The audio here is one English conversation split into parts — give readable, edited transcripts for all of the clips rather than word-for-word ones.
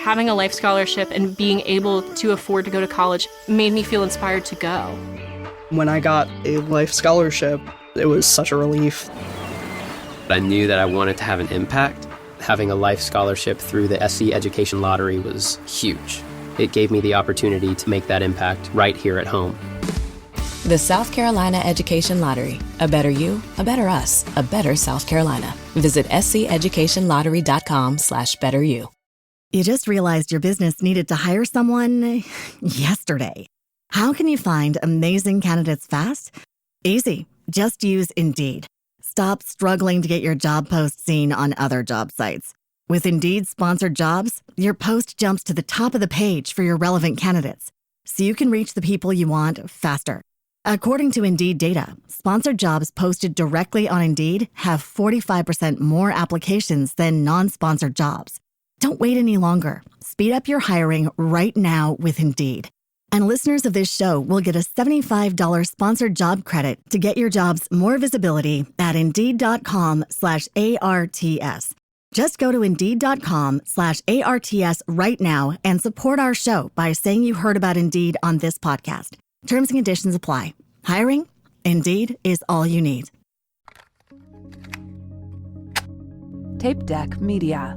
having a life scholarship and being able to afford to go to college made me feel inspired to go. When I got a life scholarship, it was such a relief. I knew that I wanted to have an impact. Having a life scholarship through the SC Education Lottery was huge. It gave me the opportunity to make that impact right here at home. The South Carolina Education Lottery. A better you, a better us, a better South Carolina. Visit sceducationlottery.com/betteryou. You just realized your business needed to hire someone yesterday. How can you find amazing candidates fast? Easy. Just use Indeed. Stop struggling to get your job post seen on other job sites. With Indeed sponsored jobs, your post jumps to the top of the page for your relevant candidates, so you can reach the people you want faster. According to Indeed data, sponsored jobs posted directly on Indeed have 45% more applications than non-sponsored jobs. Don't wait any longer. Speed up your hiring right now with Indeed. And listeners of this show will get a $75 sponsored job credit to get your jobs more visibility at Indeed.com/ARTS. Just go to Indeed.com/ARTS right now and support our show by saying you heard about Indeed on this podcast. Terms and conditions apply. Hiring? Indeed is all you need. Tape Deck Media.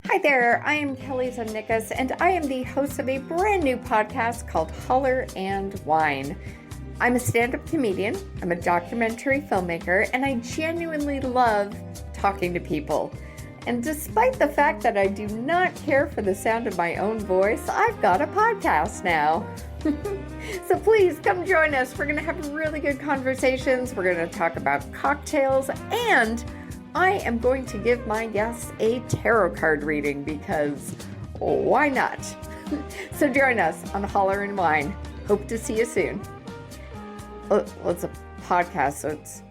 Hi there, I am Kelly Zemnikas, and I am the host of a brand new podcast called Holler and Wine. I'm a stand-up comedian, I'm a documentary filmmaker, and I genuinely love talking to people. And despite the fact that I do not care for the sound of my own voice, I've got a podcast now. So please come join us. We're going to have really good conversations. We're going to talk about cocktails, and I am going to give my guests a tarot card reading because why not? So join us on Holler and Wine. Hope to see you soon. Oh, well, it's a podcast, so it's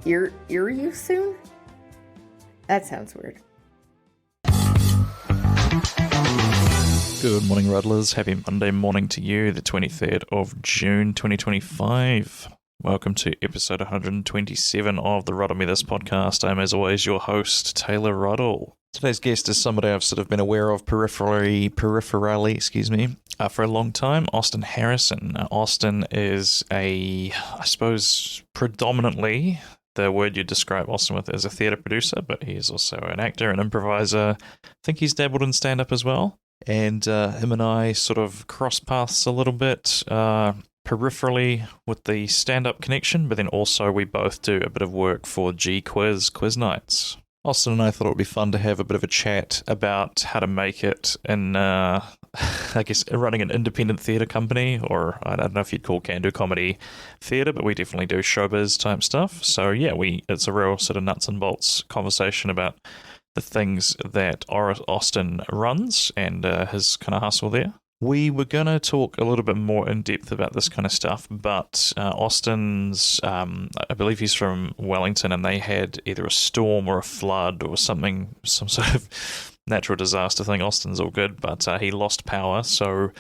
hear you soon? That sounds weird. Good morning, Ruddlers. Happy Monday morning to you, the 23rd of June, 2025. Welcome to episode 127 of the Ruddle Me This podcast. I'm, as always, your host, Taylor Ruddle. Today's guest is somebody I've sort of been aware of peripherally, for a long time, Austin Harrison. Austin is I suppose, predominantly the word you describe Austin with as a theatre producer, but he is also an actor, an improviser. I think he's dabbled in stand-up as well. And him and I sort of cross paths a little bit peripherally with the stand-up connection, but then also we both do a bit of work for G-Quiz Quiz Nights. Austin and I thought it would be fun to have a bit of a chat about how to make it in, I guess, running an independent theatre company, or I don't know if you'd call Can Do Comedy theatre, but we definitely do showbiz type stuff. So yeah, it's a real sort of nuts and bolts conversation about the things that Austin runs and his kind of hustle there. We were going to talk a little bit more in depth about this kind of stuff, but Austin's, I believe he's from Wellington, and they had either a storm or a flood or some sort of natural disaster thing. Austin's all good, but he lost power, so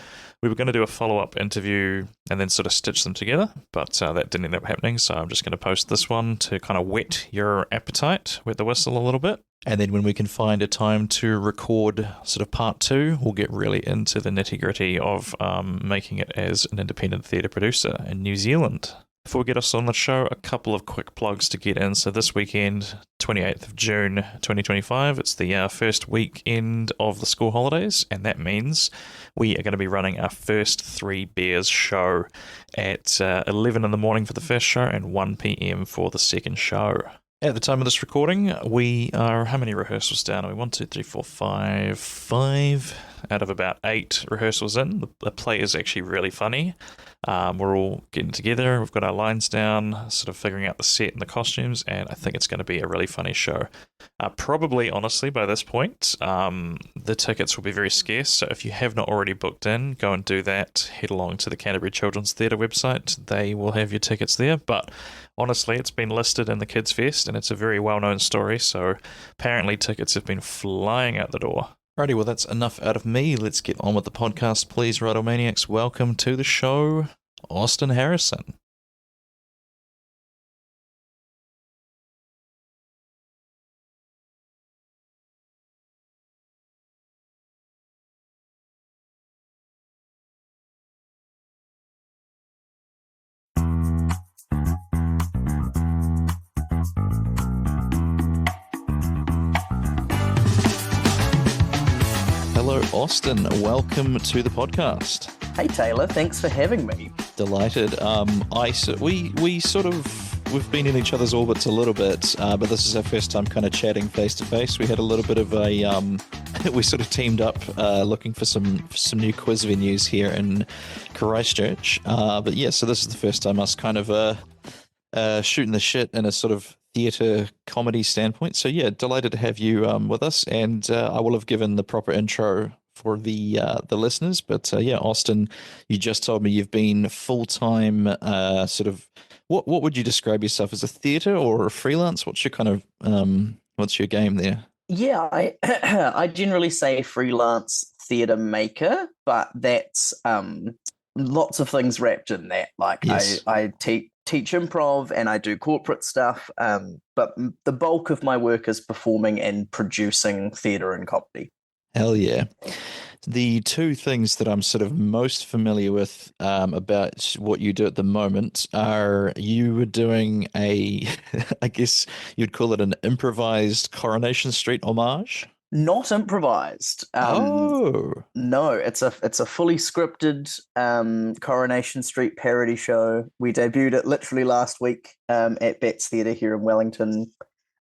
we were going to do a follow-up interview and then sort of stitch them together, but that didn't end up happening, so I'm just going to post this one to kind of whet your appetite, wet the whistle a little bit. And then when we can find a time to record sort of part two, we'll get really into the nitty-gritty of making it as an independent theatre producer in New Zealand. Before we get us on the show, a couple of quick plugs to get in. So this weekend, 28th of June 2025, it's the first weekend of the school holidays, and that means we are going to be running our first Three Bears show at 11 in the morning for the first show and 1 p.m. for the second show. At the time of this recording, we are, how many rehearsals down? Are we 1, 2, 3, 4, 5 out of about 8 rehearsals in. The play is actually really funny. We're all getting together, we've got our lines down, sort of figuring out the set and the costumes, and I think it's going to be a really funny show. Probably, honestly, by this point, the tickets will be very scarce, so if you have not already booked in, go and do that. Head along to the Canterbury Children's Theatre website. They will have your tickets there, but honestly, it's been listed in the Kids Fest, and it's a very well-known story, so apparently tickets have been flying out the door. Righty, well, that's enough out of me. Let's get on with the podcast, please, Rightomaniacs. Welcome to the show, Austin Harrison. Hello, Austin. Welcome to the podcast. Hey Taylor, thanks for having me. Delighted. We've been in each other's orbits a little bit, but this is our first time kind of chatting face to face. We had a little bit of a we sort of teamed up looking for some new quiz venues here in Christchurch. But yeah, so this is the first time us kind of shooting the shit in a sort of theatre comedy standpoint. So yeah, delighted to have you with us, and I will have given the proper intro for the listeners. But yeah, Austin, you just told me you've been full-time sort of, what would you describe yourself as, a theatre or a freelance? What's your kind of what's your game there? Yeah, I I generally say freelance theatre maker, but that's lots of things wrapped in that. Like Yes. I teach improv and I do corporate stuff, but the bulk of my work is performing and producing theatre and comedy. Hell yeah. The two things that I'm sort of most familiar with about what you do at the moment are, you were doing a, I guess you'd call it an improvised Coronation Street homage. Not improvised. Oh, No, it's a fully scripted Coronation Street parody show. We debuted it literally last week at Betts Theatre here in Wellington,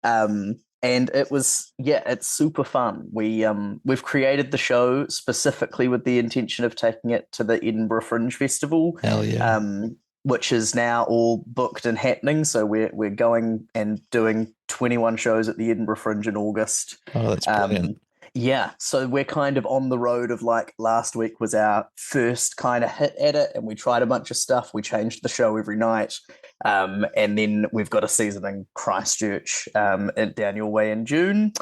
and it was, yeah, it's super fun. We've created the show specifically with the intention of taking it to the Edinburgh Fringe Festival. hell yeah. Which is now all booked and happening. So we're going and doing 21 shows at the Edinburgh Fringe in August. Oh, that's brilliant. Yeah, so we're kind of on the road of, like, last week was our first kind of hit at it, and we tried a bunch of stuff. We changed the show every night. And then we've got a season in Christchurch down your way in June.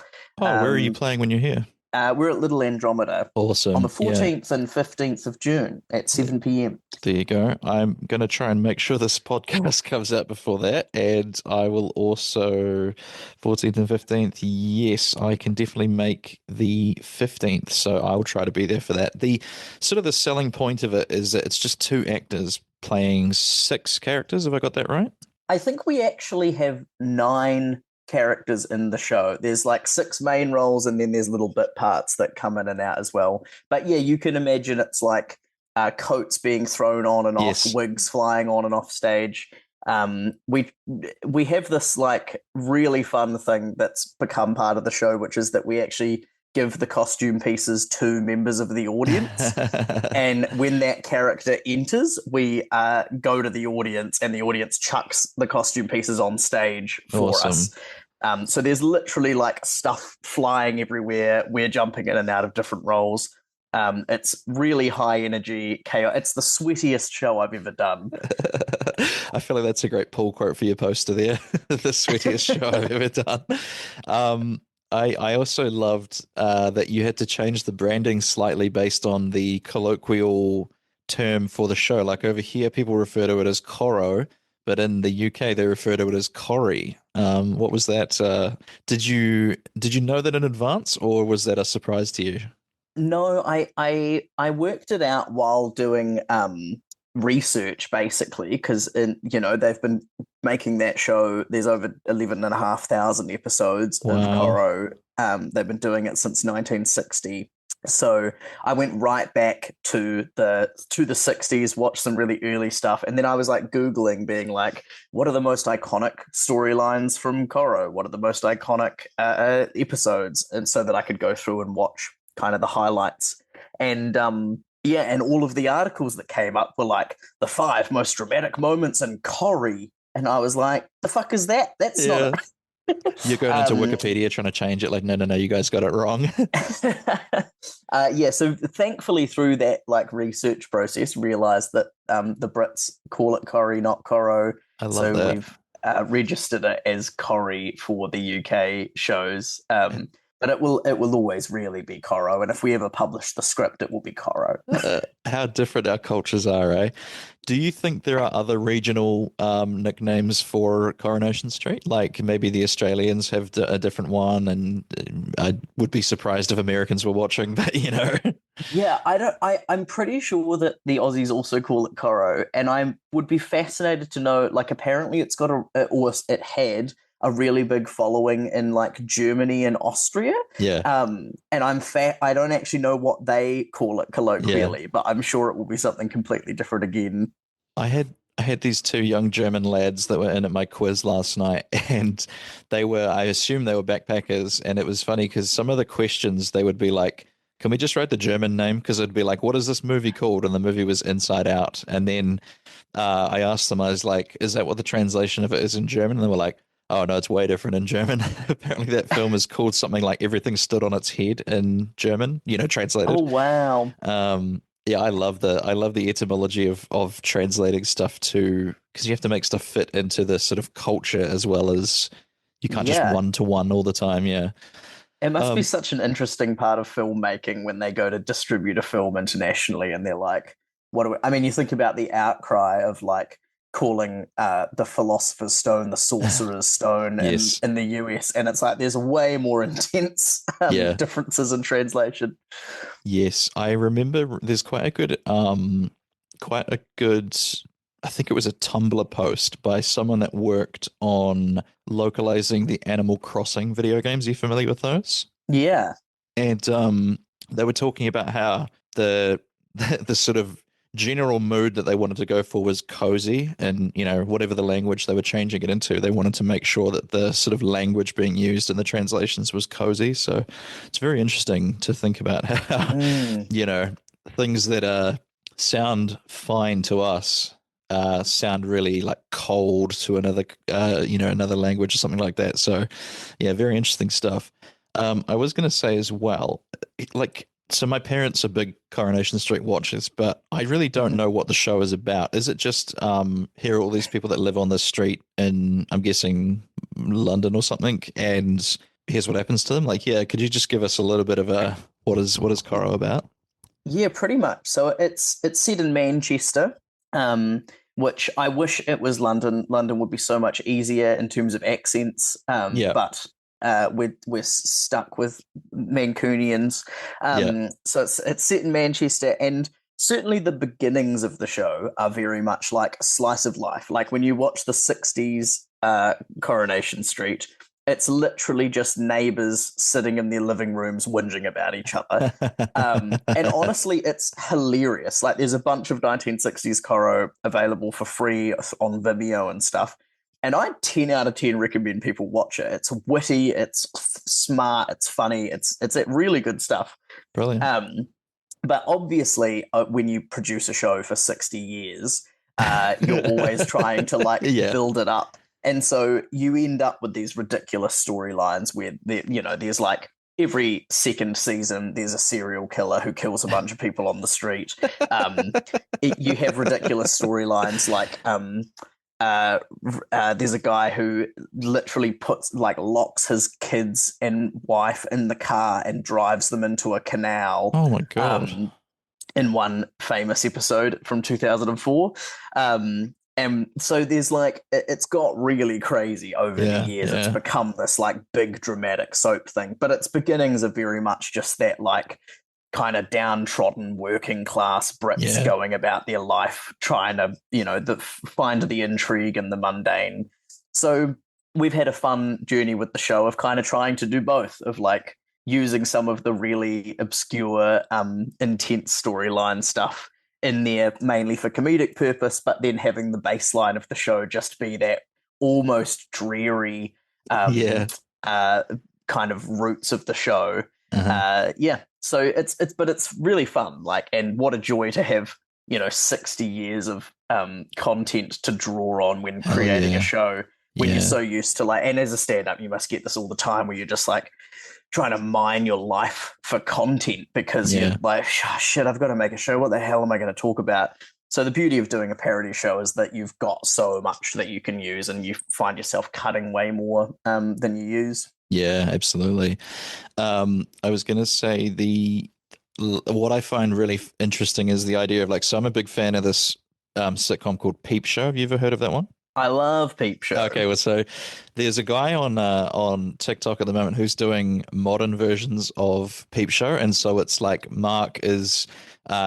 Oh, where are you playing when you're here? We're at Little Andromeda Awesome. on the Yeah. 14th and 15th of June at 7 p.m. There you go. I'm going to try and make sure this podcast comes out before that. And I will also, 14th and 15th, yes, I can definitely make the 15th. So I will try to be there for that. The sort of the selling point of it is that it's just two actors playing 6 characters. Have I got that right? I think we actually have 9 characters in the show. There's like 6 main roles, and then there's little bit parts that come in and out as well. But yeah, you can imagine it's like coats being thrown on and off, Yes. wigs flying on and off stage. We have this like really fun thing that's become part of the show, which is that we actually give the costume pieces to members of the audience. And when that character enters, we go to the audience, and the audience chucks the costume pieces on stage for us. So there's literally like stuff flying everywhere. We're jumping in and out of different roles. It's really high energy chaos. It's the sweatiest show I've ever done. I feel like that's a great pull quote for your poster there. The sweatiest show I've ever done. I also loved that you had to change the branding slightly based on the colloquial term for the show. Like over here, people refer to it as Coro, but in the UK, they refer to it as Corrie. What was that? Did you know that in advance, or was that a surprise to you? No, I worked it out while doing research, basically, because they've been making that show. There's over 11,500 episodes of Coro. They've been doing it since 1960. So I went right back to the 60s, watched some really early stuff, and then I was like Googling, being like, what are the most iconic storylines from Coro? What are the most iconic episodes? And so that I could go through and watch kind of the highlights. And yeah, and all of the articles that came up were like the 5 most dramatic moments in Corrie. And I was like, the fuck is that? That's not You're going into Wikipedia trying to change it, like, no, you guys got it wrong. Yeah, so thankfully through that like research process, realized that the Brits call it Corrie, not Coro. I love that. We've registered it as Corrie for the UK shows. But it will always really be Coro, and if we ever publish the script, it will be Coro. How different our cultures are, eh? Do you think there are other regional nicknames for Coronation Street? Like maybe the Australians have a different one, and I would be surprised if Americans were watching, but you know. Yeah, I'm pretty sure that the Aussies also call it Coro, and I would be fascinated to know, like apparently it's got it had a really big following in like Germany and Austria. Yeah. And I don't actually know what they call it colloquially, but I'm sure it will be something completely different again. I had these two young German lads that were in at my quiz last night, and I assume they were backpackers, and it was funny because some of the questions they would be like, can we just write the German name? Because it'd be like, what is this movie called? And the movie was Inside Out. And then I asked them, I was like, is that what the translation of it is in German? And they were like, oh, no, it's way different in German. Apparently that film is called something like Everything Stood on Its Head in German, translated. Oh, wow. Yeah, I love the etymology of translating stuff to, because you have to make stuff fit into the sort of culture as well as you can't just one-to-one all the time. Yeah. It must be such an interesting part of filmmaking when they go to distribute a film internationally and they're like, you think about the outcry of like calling the Philosopher's Stone the Sorcerer's Stone in the US, and it's like there's way more intense differences in translation. Yes, I remember there's quite a good I think it was a Tumblr post by someone that worked on localizing the Animal Crossing video games. Are you familiar with those? Yeah. And they were talking about how the sort of general mood that they wanted to go for was cozy, and whatever the language they were changing it into, they wanted to make sure that the sort of language being used in the translations was cozy. So it's very interesting to think about how things that sound fine to us sound really like cold to another language or something like that. So yeah, very interesting stuff. I was going to say as well, so my parents are big Coronation Street watchers, but I really don't know what the show is about. Is it just here are all these people that live on this street in, I'm guessing, London or something, and here's what happens to them? Could you just give us a little bit of a what is Coro about? Yeah, pretty much. So it's set in Manchester, which I wish it was London. London would be so much easier in terms of accents. But we're stuck with Mancunians. So it's set in Manchester, and certainly the beginnings of the show are very much like a slice of life. Like when you watch the 60s Coronation Street, it's literally just neighbors sitting in their living rooms whinging about each other. And honestly, it's hilarious. Like there's a bunch of 1960s Coro available for free on Vimeo and stuff. And I 10 out of 10 recommend people watch it. It's witty, it's smart, it's funny, it's really good stuff. Brilliant. But obviously, when you produce a show for 60 years, you're always trying to build it up. And so you end up with these ridiculous storylines where there's like every second season there's a serial killer who kills a bunch of people on the street. You have ridiculous storylines like there's a guy who literally locks his kids and wife in the car and drives them into a canal. Oh my god! In one famous episode from 2004. And so there's it's got really crazy over the years. It's become this big dramatic soap thing, but its beginnings are very much just that kind of downtrodden working class Brits going about their life, trying to, find the intrigue and the mundane. So we've had a fun journey with the show of kind of trying to do both, of using some of the really obscure, intense storyline stuff in there mainly for comedic purpose, but then having the baseline of the show just be that almost dreary kind of roots of the show. So it's really fun, and what a joy to have 60 years of content to draw on when creating a show, when you're so used to and as a stand-up you must get this all the time where you're just trying to mine your life for content because you're shit, I've got to make a show. What the hell am I going to talk about? So the beauty of doing a parody show is that you've got so much that you can use, and you find yourself cutting way more than you use. Yeah, absolutely. I was going to say what I find really interesting is the idea of so I'm a big fan of this sitcom called Peep Show. Have you ever heard of that one? I love Peep Show. Okay, well, so there's a guy on TikTok at the moment who's doing modern versions of Peep Show, and so it's like Mark is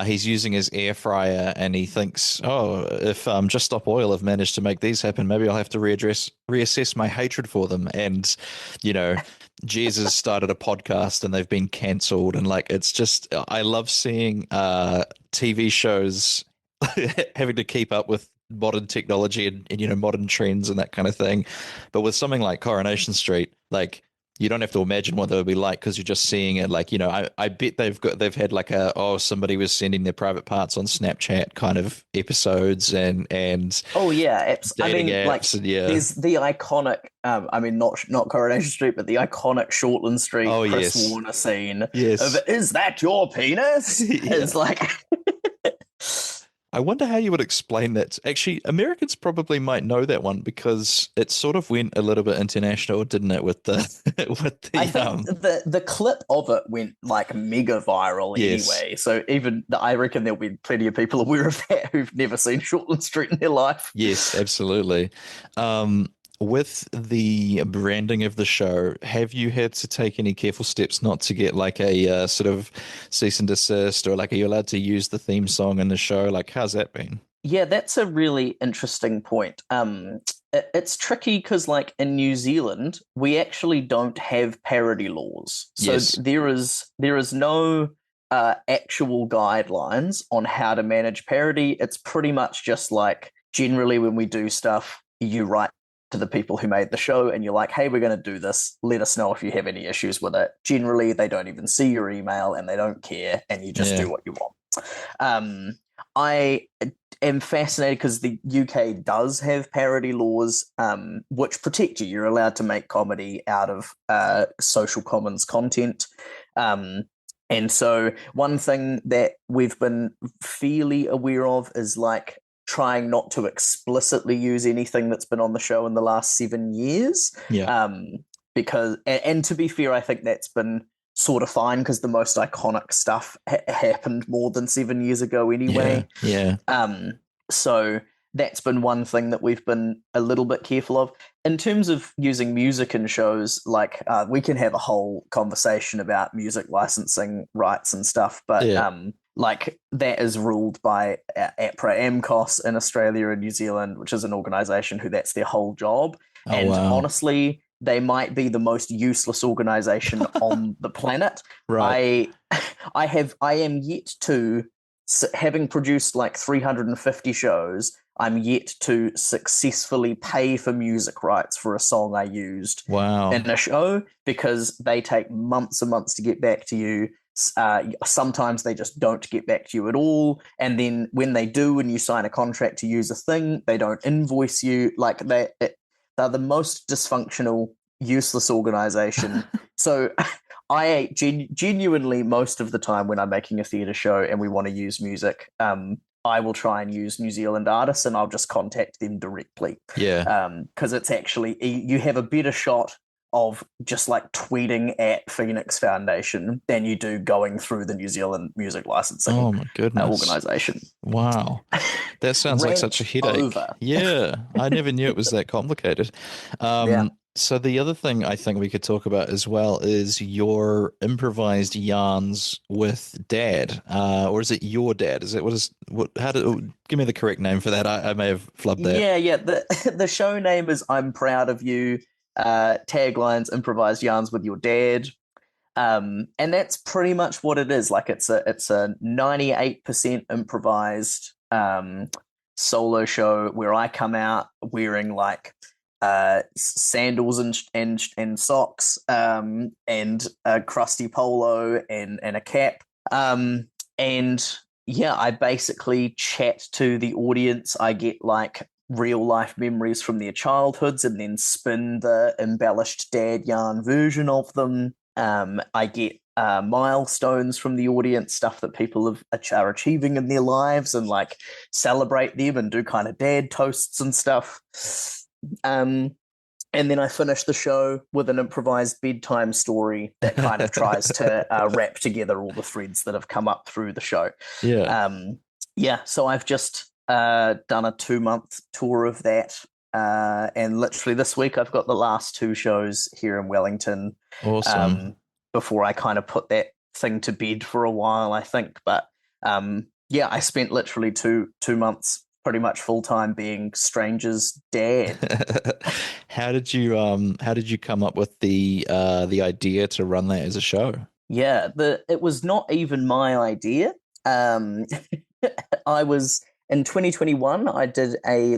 he's using his air fryer, and he thinks, oh, if Just Stop Oil have managed to make these happen, maybe I'll have to reassess my hatred for them. And you know, Jesus started a podcast, and they've been cancelled, and like it's just I love seeing TV shows having to keep up with modern technology and you know modern trends and that kind of thing, but with something like Coronation Street, like you don't have to imagine what they would be like because you're just seeing it. Like, you know, I bet they've had like somebody was sending their private parts on Snapchat kind of episodes and oh yeah, I mean apps, like and, yeah. there's the iconic I mean not Coronation Street, but the iconic Shortland Street Chris Warner scene of "Is that your penis?" It's like I wonder how you would explain that. Actually, Americans probably might know that one because it sort of went a little bit international, didn't it? With the I think the clip of it went like mega viral anyway. So I reckon there'll be plenty of people aware of that who've never seen Shortland Street in their life. Yes, absolutely. With the branding of the show, have you had to take any careful steps not to get like a sort of cease and desist, or like are you allowed to use the theme song in the show? Like, how's that been? Yeah, that's a really interesting point. It's tricky because, like in New Zealand, we actually don't have parody laws, so there is no actual guidelines on how to manage parody. It's pretty much just like generally when we do stuff, you write to the people who made the show and you're like, hey, we're going to do this, let us know if you have any issues with it. Generally they don't even see your email and they don't care, and you just do what you want. I am fascinated because the UK does have parody laws which protect you. You're allowed to make comedy out of social commons content. And so one thing that we've been fairly aware of is like trying not to explicitly use anything that's been on the show in the last 7 years. Because, and to be fair, I think that's been sort of fine because the most iconic stuff happened more than 7 years ago anyway. So that's been one thing that we've been a little bit careful of. In terms of using music in shows, like we can have a whole conversation about music licensing rights and stuff, but like that is ruled by APRA AMCOS in Australia and New Zealand, which is an organization who that's their whole job. Honestly, they might be the most useless organization on the planet. I am yet to, having produced like 350 shows, I'm yet to successfully pay for music rights for a song I used in a show, because they take months and months to get back to you. Sometimes they just don't get back to you at all, and then when they do and you sign a contract to use a thing, they don't invoice you. Like they're the most dysfunctional, useless organization. So I genuinely, most of the time when I'm making a theatre show and we want to use music, I will try and use New Zealand artists and I'll just contact them directly. Because it's actually, you have a better shot of just like tweeting at Phoenix Foundation than you do going through the New Zealand music licensing organization. Wow. That sounds like such a headache. Yeah. I never knew it was that complicated. So the other thing I think we could talk about as well is your improvised yarns with Dad, or is it your dad? Is it give me the correct name for that. I may have flubbed that. The show name is I'm Proud of You. Taglines, improvised yarns with your dad, and that's pretty much what it is. Like it's a 98% improvised solo show where I come out wearing like sandals and socks and a crusty polo and a cap, and I basically chat to the audience. I get like real life memories from their childhoods and then spin the embellished dad yarn version of them. I get milestones from the audience, stuff that people are achieving in their lives, and like celebrate them and do kind of dad toasts and stuff. And then I finish the show with an improvised bedtime story that kind of tries to wrap together all the threads that have come up through the show. So I've just done a 2-month tour of that And literally this week I've got the last 2 shows here in Wellington. Awesome. Before I kind of put that thing to bed for a while, I think. But yeah, I spent literally two months pretty much full time being Stranger's dad. How did you come up with the idea to run that as a show? Yeah, it was not even my idea. I was in 2021. I did a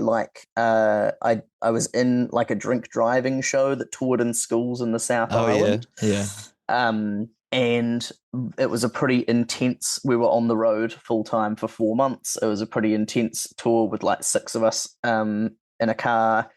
I was in like a drink driving show that toured in schools in the South Island. Yeah. And it was a pretty intense. We were on the road full time for 4 months. It was a pretty intense tour with like 6 of us in a car,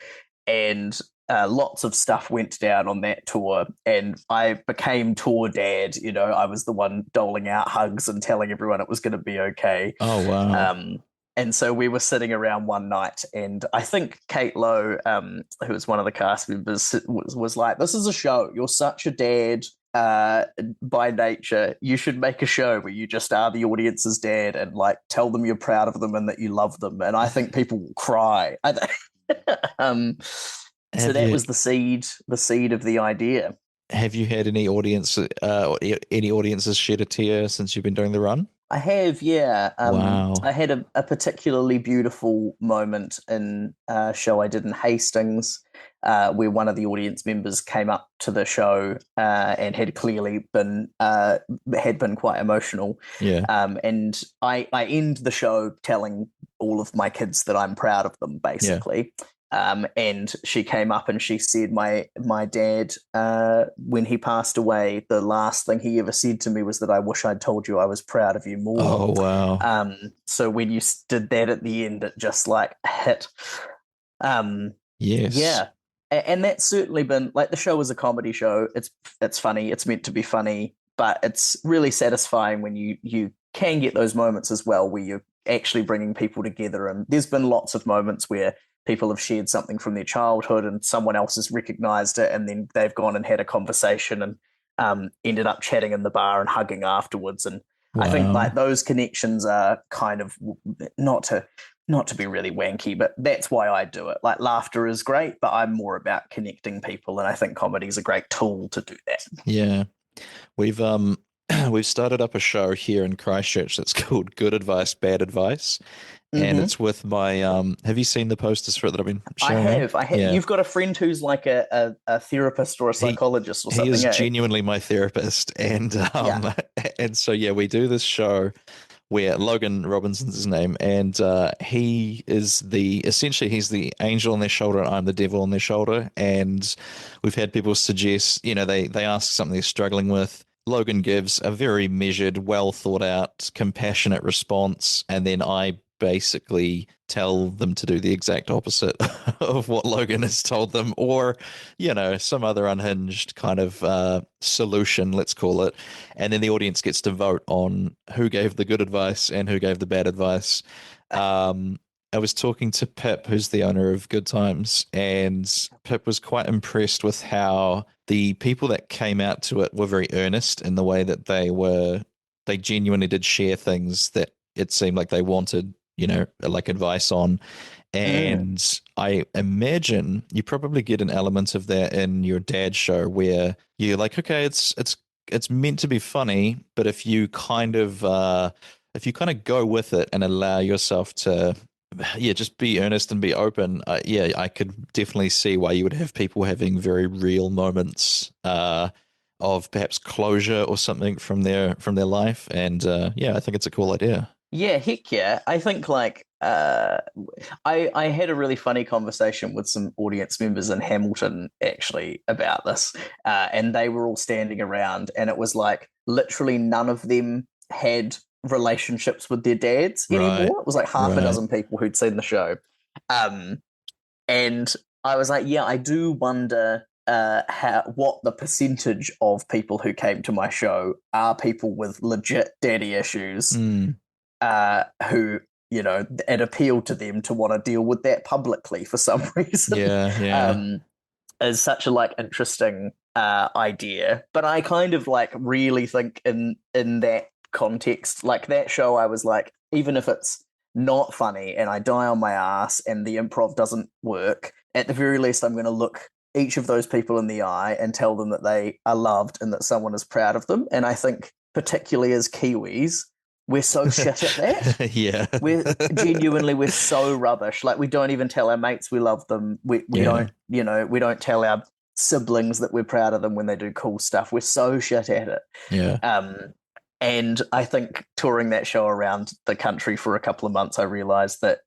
and lots of stuff went down on that tour. And I became tour dad. You know, I was the one doling out hugs and telling everyone it was going to be okay. Oh wow. And so we were sitting around one night, and I think Kate Lowe, who was one of the cast members, was like, "This is a show. You're such a dad by nature. You should make a show where you just are the audience's dad and like tell them you're proud of them and that you love them." And I think people will cry. So that was the seed of the idea. Have you had any audiences shed a tear since you've been doing the run? I have, yeah. Wow. I had a particularly beautiful moment in a show I did in Hastings, where one of the audience members came up to the show and had clearly been quite emotional. Yeah. And I end the show telling all of my kids that I'm proud of them, basically. Yeah. And she came up and she said, my dad, when he passed away, the last thing he ever said to me was that I wish I'd told you I was proud of you more. Oh, wow. So when you did that at the end, it just like hit. Yes. Yeah. And that's certainly been, like, the show is a comedy show. It's funny. It's meant to be funny, but it's really satisfying when you can get those moments as well where you're actually bringing people together. And there's been lots of moments where people have shared something from their childhood and someone else has recognized it, and then they've gone and had a conversation and ended up chatting in the bar and hugging afterwards. And wow. I think like those connections are kind of not to be really wanky, but that's why I do it. Like, laughter is great, but I'm more about connecting people, and I think comedy is a great tool to do that. Yeah. We've started up a show here in Christchurch that's called Good Advice, Bad Advice. And it's with my have you seen the posters for it that I've been showing? I have. Yeah. You've got a friend who's like a therapist or a psychologist or something. He is genuinely my therapist. And and so yeah, we do this show where Logan Robinson's his name, and he is he's the angel on their shoulder and I'm the devil on their shoulder. And we've had people suggest, they ask something they're struggling with. Logan gives a very measured, well thought out, compassionate response, and then I basically tell them to do the exact opposite of what Logan has told them, or some other unhinged kind of solution, let's call it. And then the audience gets to vote on who gave the good advice and who gave the bad advice. I was talking to Pip, who's the owner of Good Times, and Pip was quite impressed with how the people that came out to it were very earnest in the way that they genuinely did share things that it seemed like they wanted, like advice on. And I imagine you probably get an element of that in your dad's show where you're like, okay, it's meant to be funny, but if you kind of go with it and allow yourself to just be earnest and be open, I could definitely see why you would have people having very real moments of perhaps closure or something from their life. And I think it's a cool idea. Yeah, heck yeah. I think like I had a really funny conversation with some audience members in Hamilton actually about this, and they were all standing around, and it was like literally none of them had relationships with their dads anymore. Right. It was like half a dozen people who'd seen the show, and I was like, yeah, I do wonder what the percentage of people who came to my show are people with legit daddy issues. Who, it appealed to them to want to deal with that publicly for some reason. Yeah. Is such a like interesting idea. But I kind of like really think in that context, like that show, I was like, even if it's not funny and I die on my ass and the improv doesn't work, at the very least, I'm going to look each of those people in the eye and tell them that they are loved and that someone is proud of them. And I think, particularly as Kiwis, we're so shit at that. Yeah. We're so rubbish. Like, we don't even tell our mates we love them. We don't, we don't tell our siblings that we're proud of them when they do cool stuff. We're so shit at it. Yeah. And I think touring that show around the country for a couple of months, I realized that,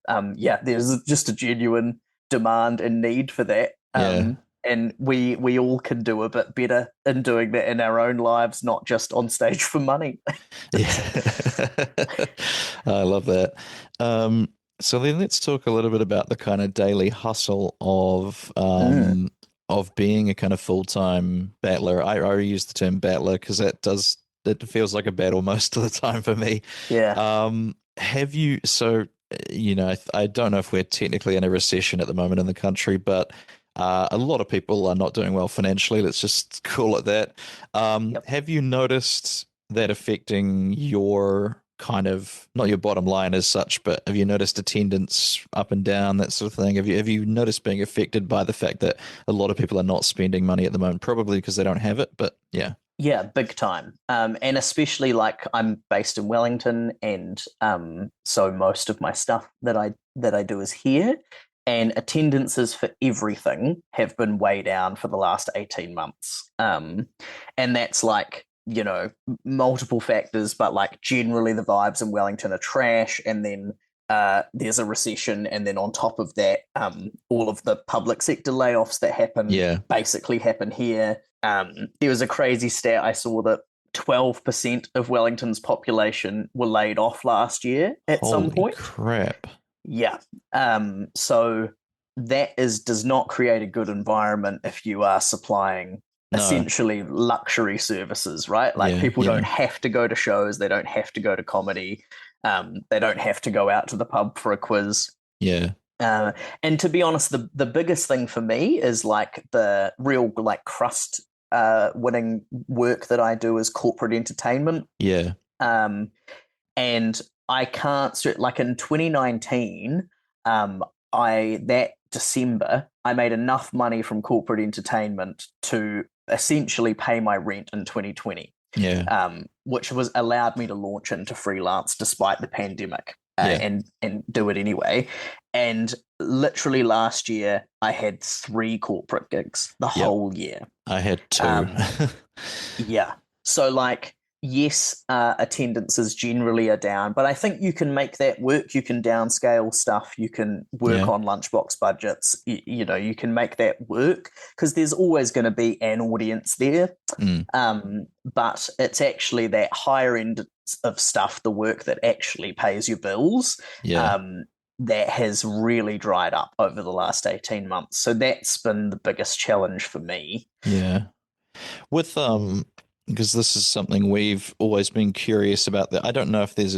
there's just a genuine demand and need for that. And we all can do a bit better in doing that in our own lives, not just on stage for money. Yeah. I love that. So then let's talk a little bit about the kind of daily hustle of being a kind of full-time battler. I use the term battler because it feels like a battle most of the time for me. Yeah. I don't know if we're technically in a recession at the moment in the country, but a lot of people are not doing well financially. Let's just call it that. Have you noticed that affecting your kind of, not your bottom line as such, but have you noticed attendance up and down, that sort of thing? Have you noticed being affected by the fact that a lot of people are not spending money at the moment, probably because they don't have it, but yeah. Yeah, big time. And especially, like, I'm based in Wellington, and so most of my stuff that I do is here. And attendances for everything have been way down for the last 18 months. And that's like, multiple factors, but like generally the vibes in Wellington are trash. And then there's a recession. And then on top of that, all of the public sector layoffs that happen basically happen here. There was a crazy stat I saw that 12% of Wellington's population were laid off last year at some point. Crap. Yeah. So that does not create a good environment if you are supplying essentially luxury services, right? Like, people don't have to go to shows. They don't have to go to comedy. They don't have to go out to the pub for a quiz. Yeah. And to be honest, the biggest thing for me is like the real like crust winning work that I do is corporate entertainment. Yeah. And I can't, like in 2019, that December, I made enough money from corporate entertainment to essentially pay my rent in 2020. Yeah. Which was allowed me to launch into freelance despite the pandemic and do it anyway. And literally last year, I had 3 corporate gigs the whole year. I had 2. Yeah. So like, yes, attendances generally are down, but I think you can make that work. You can downscale stuff. You can work on lunchbox budgets. You can make that work because there's always going to be an audience there. But it's actually that higher end of stuff, the work that actually pays your bills, that has really dried up over the last 18 months. So that's been the biggest challenge for me. Yeah. With because this is something we've always been curious about. I don't know if there's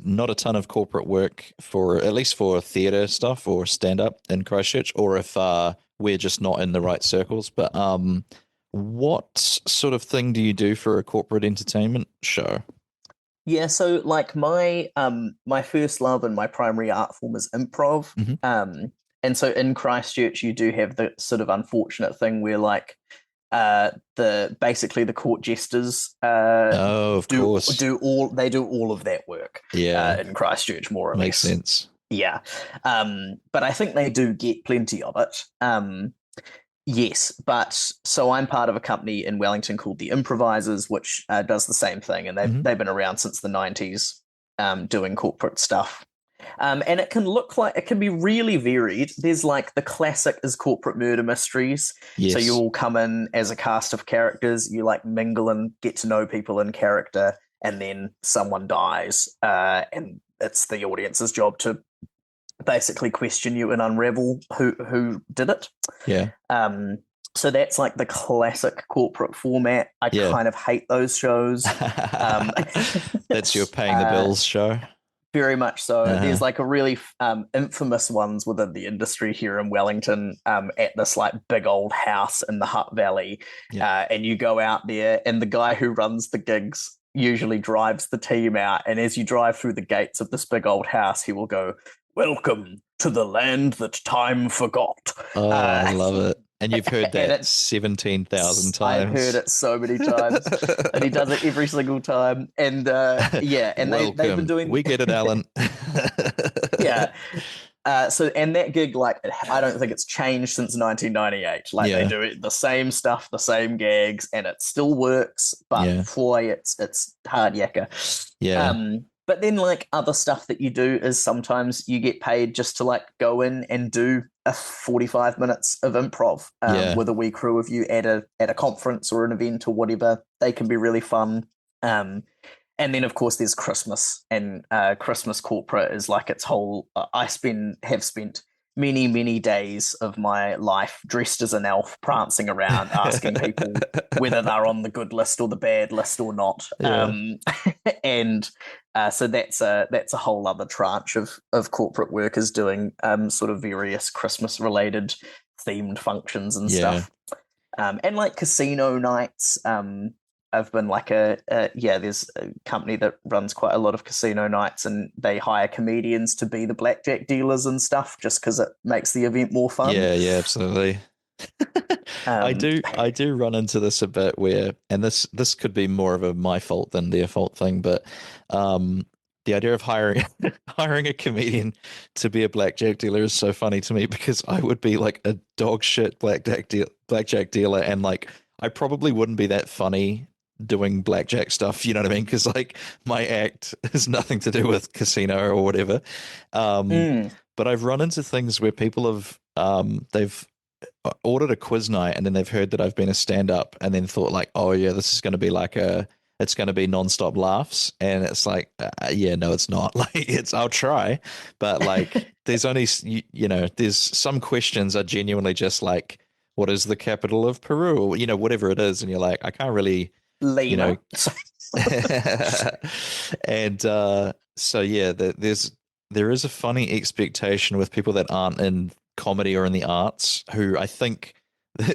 not a ton of corporate work for, at least for theatre stuff or stand up in Christchurch, or if we're just not in the right circles. But what sort of thing do you do for a corporate entertainment show? Yeah, so like my first love and my primary art form is improv. And so in Christchurch, you do have the sort of unfortunate thing where like the court jesters do all of that work in Christchurch, more or less. Makes sense. Yeah. But I think they do get plenty of it. Yes, but so I'm part of a company in Wellington called The Improvisers, which does the same thing, and they've been around since the 90s, doing corporate stuff. And it can be really varied. There's like the classic is corporate murder mysteries. Yes. So you all come in as a cast of characters, you like mingle and get to know people in character, and then someone dies, and it's the audience's job to basically question you and unravel who did it. Yeah. So that's like the classic corporate format. I kind of hate those shows. That's your paying the bills show. Very much so. There's like a really infamous ones within the industry here in Wellington, at this like big old house in the Hutt Valley. And you go out there and the guy who runs the gigs usually drives the team out. And as you drive through the gates of this big old house, he will go, welcome to the land that time forgot. Oh, I love it. And you've heard And that it's 17,000 times. I've heard it so many times, and he does it every single time. And yeah, and they've been doing. We get it, Alan. Yeah. So and that gig, like, I don't think it's changed since 1998. Like, Yeah. they do it, the same stuff, the same gags, and it still works. But Yeah. boy, it's hard yakka. Yeah. But then, like, other stuff that you do is sometimes you get paid just to, like, go in and do a 45 minutes of improv Yeah. with a wee crew of you at a conference or an event or whatever. They can be really fun. And then, of course, there's Christmas, and Christmas corporate is like its whole. I have spent many, many days of my life dressed as an elf, prancing around, asking people whether they're on the good list or the bad list or not. Yeah. And so that's a whole other tranche of corporate workers doing sort of various Christmas related themed functions and stuff. And like casino nights. I've been like there's a company that runs quite a lot of casino nights, and they hire comedians to be the blackjack dealers and stuff just because it makes the event more fun. Yeah, absolutely. I do run into this a bit where, and this could be more of a my fault than their fault thing, but the idea of hiring a comedian to be a blackjack dealer is so funny to me, because I would be like a dog shit blackjack dealer, and like I probably wouldn't be that funny doing blackjack stuff, you know what I mean? Because like my act has nothing to do with casino or whatever. But I've run into things where people have they've ordered a quiz night, and then they've heard that I've been a stand-up, and then thought like, oh yeah, this is going to be like it's going to be non-stop laughs, and it's like, yeah, no, it's not. Like, I'll try, but like there's only there's some questions are genuinely just like, what is the capital of Peru, or whatever it is, and you're like, I can't really. Lima. And so yeah, there is a funny expectation with people that aren't in comedy or in the arts, who I think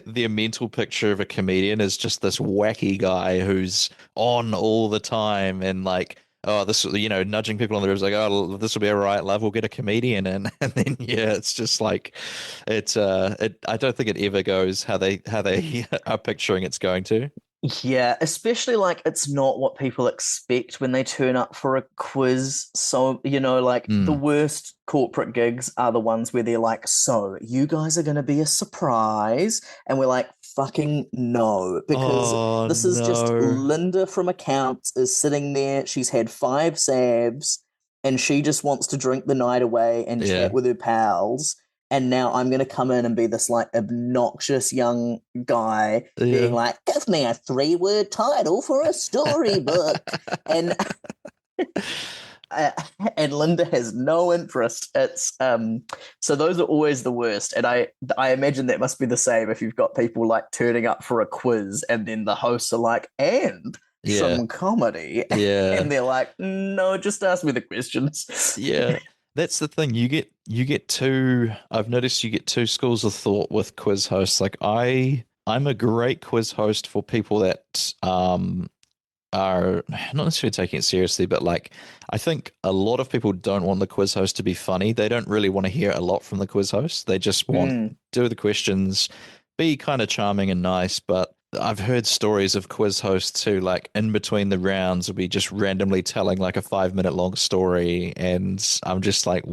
their mental picture of a comedian is just this wacky guy who's on all the time, and like, oh, this, nudging people on the ribs, like, oh, this will be all right, love, we'll get a comedian in. And then, yeah, it's just like, I don't think it ever goes how they are picturing it's going to. Yeah, especially like it's not what people expect when they turn up for a quiz. So, the worst corporate gigs are the ones where they're like, so you guys are going to be a surprise. And we're like, fucking no, because this is just Linda from accounts is sitting there. She's had 5 sabs and she just wants to drink the night away and chat with her pals. And now I'm going to come in and be this like obnoxious young guy being like, give me a 3-word title for a storybook. and and Linda has no interest. It's so those are always the worst. And I imagine that must be the same if you've got people like turning up for a quiz and then the hosts are like, and some comedy. And they're like, no, just ask me the questions. Yeah. That's the thing. You get two. I've noticed you get two schools of thought with quiz hosts. Like I'm a great quiz host for people that are not necessarily taking it seriously, but like I think a lot of people don't want the quiz host to be funny. They don't really want to hear a lot from the quiz host. They just want do the questions, be kind of charming and nice. But I've heard stories of quiz hosts who, like, in between the rounds will be just randomly telling like a 5-minute long story, and I'm just like,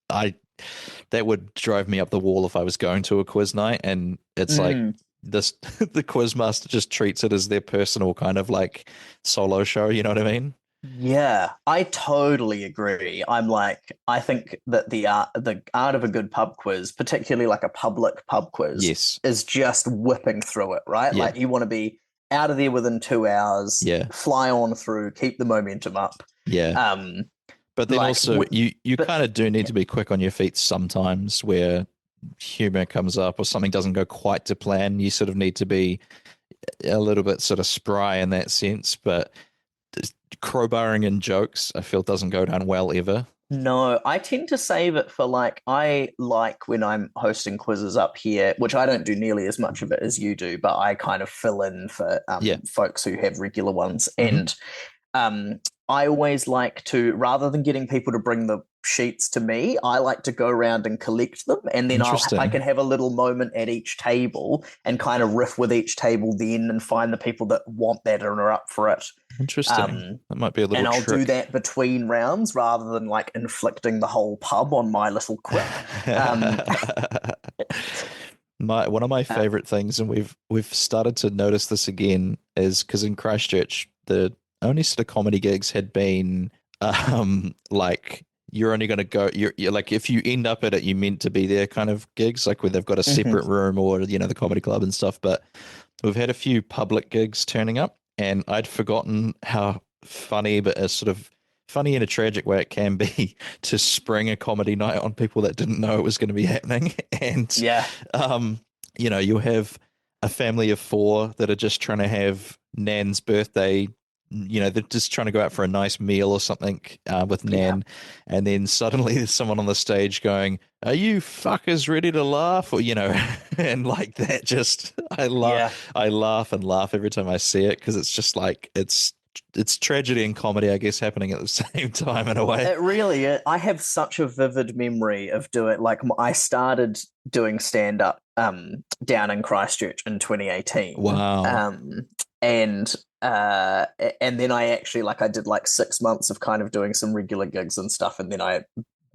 that would drive me up the wall if I was going to a quiz night. And it's like the quiz master just treats it as their personal kind of like solo show. You know what I mean? Yeah, I totally agree. I'm like, I think that the art of a good pub quiz, particularly like a public pub quiz, is just whipping through it, right? Like you want to be out of there within 2 hours, fly on through, keep the momentum up. Yeah. But then like, also you kind of do need to be quick on your feet sometimes where humor comes up or something doesn't go quite to plan. You sort of need to be a little bit sort of spry in that sense, but crowbarring in jokes, I feel, doesn't go down well ever. No, I tend to save it for like, I like when I'm hosting quizzes up here, which I don't do nearly as much of it as you do, but I kind of fill in for folks who have regular ones. And I always like to, rather than getting people to bring the sheets to me. I like to go around and collect them, and then I can have a little moment at each table and kind of riff with each table then and find the people that want that and are up for it. Interesting. That might be a little And I'll trick. do that between rounds rather than like inflicting the whole pub on my little quip. One of my favorite things, and we've started to notice this again, is because in Christchurch the only sort of comedy gigs had been like you're only going to go, you're like, if you end up at it, you meant to be there kind of gigs, like where they've got a separate room or, you know, the comedy club and stuff. But we've had a few public gigs turning up, and I'd forgotten how funny, but a sort of funny in a tragic way it can be to spring a comedy night on people that didn't know it was going to be happening. And, you know, you'll have a family of 4 that are just trying to have Nan's birthday. You know, they're just trying to go out for a nice meal or something with Nan. And then suddenly there's someone on the stage going, "Are you fuckers ready to laugh?" Or, you know, and like that just, I laugh and laugh every time I see it, because it's just like, it's tragedy and comedy, I guess, happening at the same time in a way. It really is. I have such a vivid memory of doing, like, I started doing stand-up down in Christchurch in 2018. Wow. And then I actually, like, I did like 6 months of kind of doing some regular gigs and stuff, and then I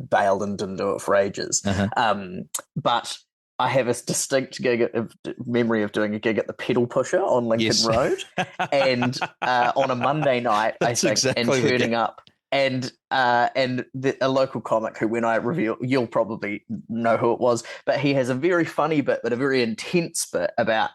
bailed and didn't do it for ages. But I have a distinct memory of doing a gig at the Pedal Pusher on Lincoln Road, and on a Monday night, I think, and turning up, and a local comic who, when I reveal, you'll probably know who it was, but he has a very funny bit, but a very intense bit about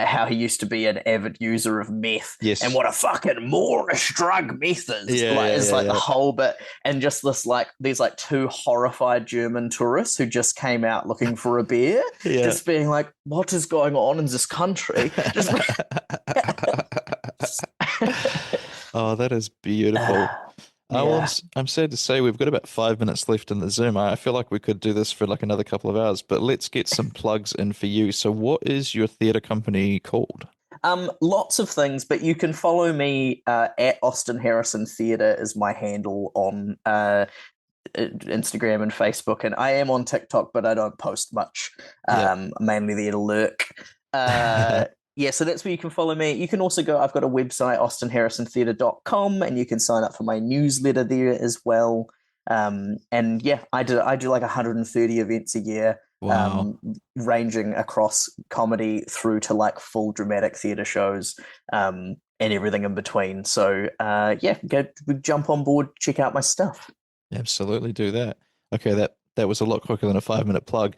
how he used to be an avid user of meth, and what a fucking Moorish drug meth is. The whole bit, and just this, like, these like 2 horrified German tourists who just came out looking for a beer, just being like, "What is going on in this country?" Just oh, that is beautiful. I'm sad to say we've got about 5 minutes left in the Zoom. I feel like we could do this for like another couple of hours, but let's get some plugs in for you. So what is your theatre company called? Lots of things, but you can follow me at Austin Harrison Theatre is my handle on Instagram and Facebook, and I am on TikTok, but I don't post much. Mainly there to lurk. So that's where you can follow me. You can also go, I've got a website, austinharrisontheatre.com, and you can sign up for my newsletter there as well. I do like 130 events a year, ranging across comedy through to like full dramatic theatre shows, and everything in between. So go jump on board, check out my stuff. Absolutely, do that. Okay, that was a lot quicker than a 5-minute plug.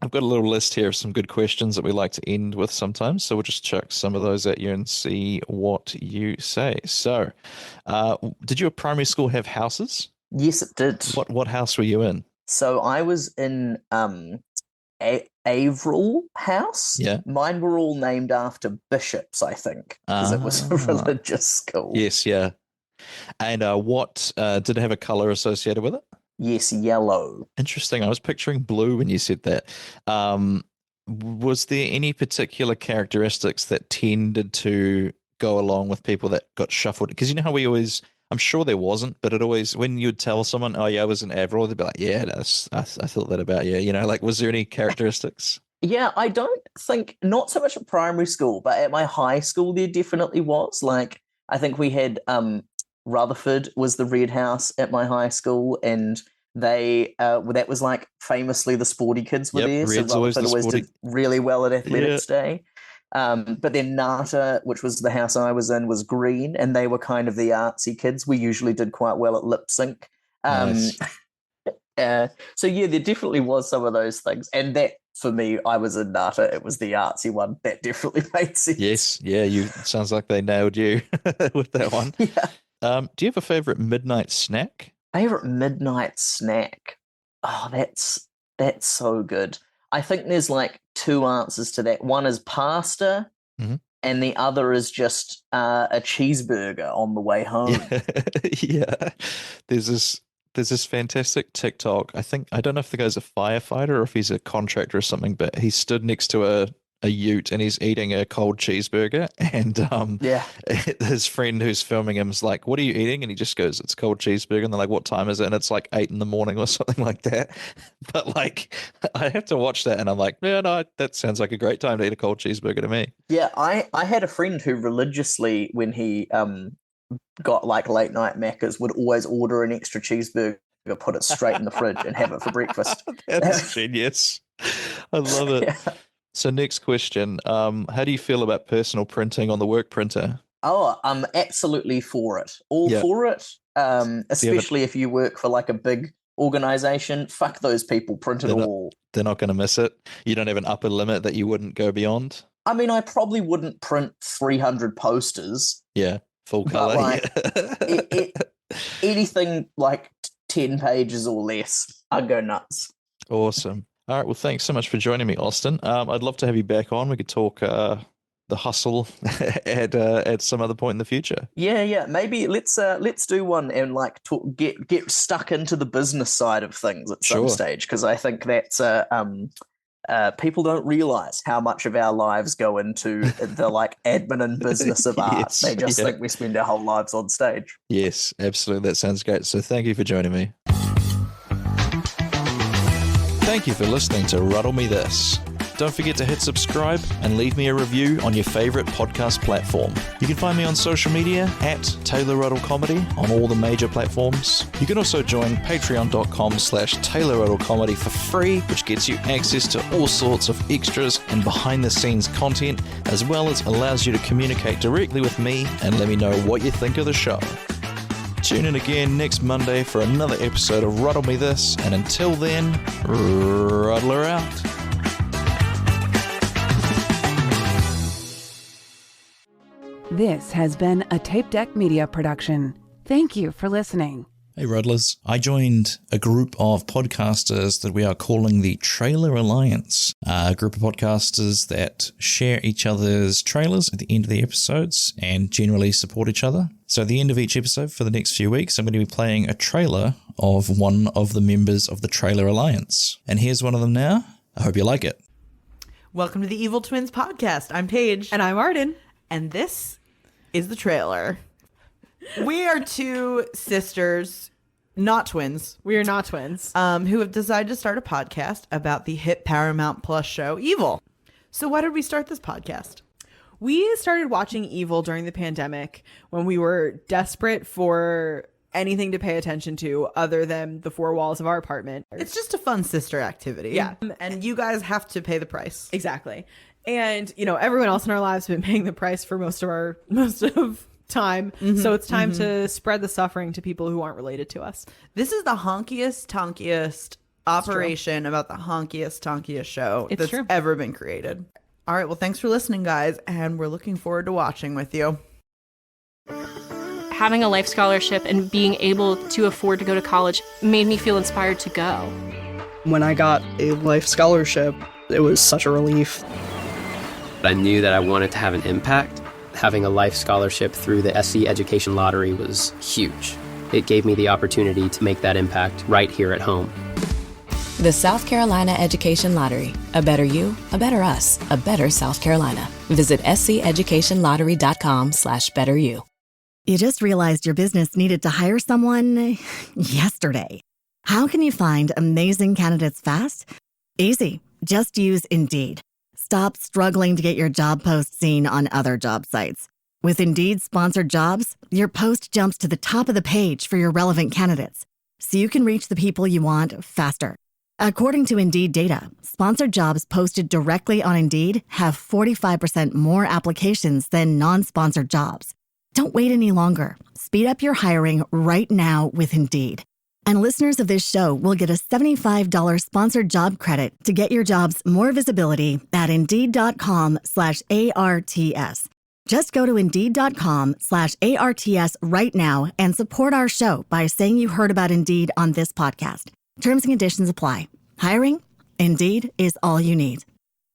I've got a little list here of some good questions that we like to end with sometimes, so we'll just chuck some of those at you and see what you say. So, did your primary school have houses? Yes, it did. What house were you in? So I was in Averil House. Yeah. Mine were all named after bishops, I think, because it was a religious school. Yes, yeah. And what did it have a color associated with it? Yes, yellow. Interesting. I was picturing blue when you said that. Was there any particular characteristics that tended to go along with people that got shuffled? Because you know how we always, I'm sure there wasn't, but it always, when you'd tell someone, "Oh yeah, I was in Averil," they'd be like, "Yeah, I thought that about you." You know, like, was there any characteristics? Yeah, I don't think, not so much at primary school, but at my high school there definitely was. Like, I think we had Rutherford was the red house at my high school, and they that was like famously the sporty kids were there. Red's so always Rutherford always did really well at Athletics Day. But then Nata, which was the house I was in, was green, and they were kind of the artsy kids. We usually did quite well at lip sync. Nice. So yeah, there definitely was some of those things, and that for me, I was in Nata. It was the artsy one. That definitely made sense. Yes, yeah. Sounds like they nailed you with that one. Yeah. Do you have a favorite midnight snack? Favorite midnight snack? Oh, that's so good. I think there's like 2 answers to that. One is pasta, and the other is just a cheeseburger on the way home. Yeah. There's this fantastic TikTok. I don't know if the guy's a firefighter or if he's a contractor or something, but he stood next to a ute and he's eating a cold cheeseburger, and his friend who's filming him is like, "What are you eating?" And he just goes, "It's cold cheeseburger." And they're like, "What time is it?" And it's like 8 a.m. or something like that. But like, I have to watch that and I'm like, yeah, no, that sounds like a great time to eat a cold cheeseburger to me. Yeah, I had a friend who religiously, when he got like late night Maccas, would always order an extra cheeseburger, put it straight in the fridge and have it for breakfast. That's genius. I love it. Yeah. So next question, how do you feel about personal printing on the work printer? Oh, I'm absolutely for it. For it. Especially if you work for like a big organization. Fuck those people, print it all. They're not going to miss it. You don't have an upper limit that you wouldn't go beyond? I mean, I probably wouldn't print 300 posters. Yeah, full color. Like, anything like 10 pages or less, I'd go nuts. Awesome. All right, well, thanks so much for joining me, Austin. I'd love to have you back on. We could talk the hustle at some other point in the future. Yeah. Maybe let's do one and like get stuck into the business side of things at some stage, because I think that's people don't realize how much of our lives go into the like admin and business of art. Yes, they just think we spend our whole lives on stage. Yes, absolutely. That sounds great. So thank you for joining me. Thank you for listening to Ruddle Me This. Don't forget to hit subscribe and leave me a review on your favorite podcast platform. You can find me on social media at Taylor Ruddle Comedy on all the major platforms. You can also join patreon.com/Taylor Ruddle Comedy for free, which gets you access to all sorts of extras and behind the scenes content, as well as allows you to communicate directly with me and let me know what you think of the show. Tune in again next Monday for another episode of Ruddle Me This, and until then, ruddle her out. This has been a Tape Deck Media production. Thank you for listening. Hey Ruddlers, I joined a group of podcasters that we are calling the Trailer Alliance, a group of podcasters that share each other's trailers at the end of the episodes and generally support each other. So at the end of each episode for the next few weeks, I'm going to be playing a trailer of one of the members of the Trailer Alliance. And here's one of them now. I hope you like it. Welcome to the Evil Twins podcast. I'm Paige. And I'm Arden. And this is the trailer. We are two sisters, not twins. We are not twins. Who have decided to start a podcast about the hit Paramount Plus show, Evil. So why did we start this podcast? We started watching Evil during the pandemic when we were desperate for anything to pay attention to other than the four walls of our apartment. It's just a fun sister activity. Yeah. And you guys have to pay the price. Exactly. And, you know, everyone else in our lives has been paying the price for most of time. Mm-hmm. So it's time to spread the suffering to people who aren't related to us. This is the honkiest operation about the honkiest show that's ever been created. All right. Well, thanks for listening, guys. And we're looking forward to watching with you. Having a life scholarship and being able to afford to go to college made me feel inspired to go. When I got a life scholarship, it was such a relief. I knew that I wanted to have an impact. Having a life scholarship through the SC Education Lottery was huge. It gave me the opportunity to make that impact right here at home. The South Carolina Education Lottery. A better you, a better us, a better South Carolina. Visit sceducationlottery.com/betteryou. You just realized your business needed to hire someone yesterday. How can you find amazing candidates fast? Easy. Just use Indeed. Stop struggling to get your job post seen on other job sites. With Indeed sponsored jobs, your post jumps to the top of the page for your relevant candidates, so you can reach the people you want faster. According to Indeed data, sponsored jobs posted directly on Indeed have 45% more applications than non-sponsored jobs. Don't wait any longer. Speed up your hiring right now with Indeed. And listeners of this show will get a $75 sponsored job credit to get your jobs more visibility at Indeed.com/ARTS. Just go to Indeed.com/ARTS right now and support our show by saying you heard about Indeed on this podcast. Terms and conditions apply. Hiring? Indeed is all you need.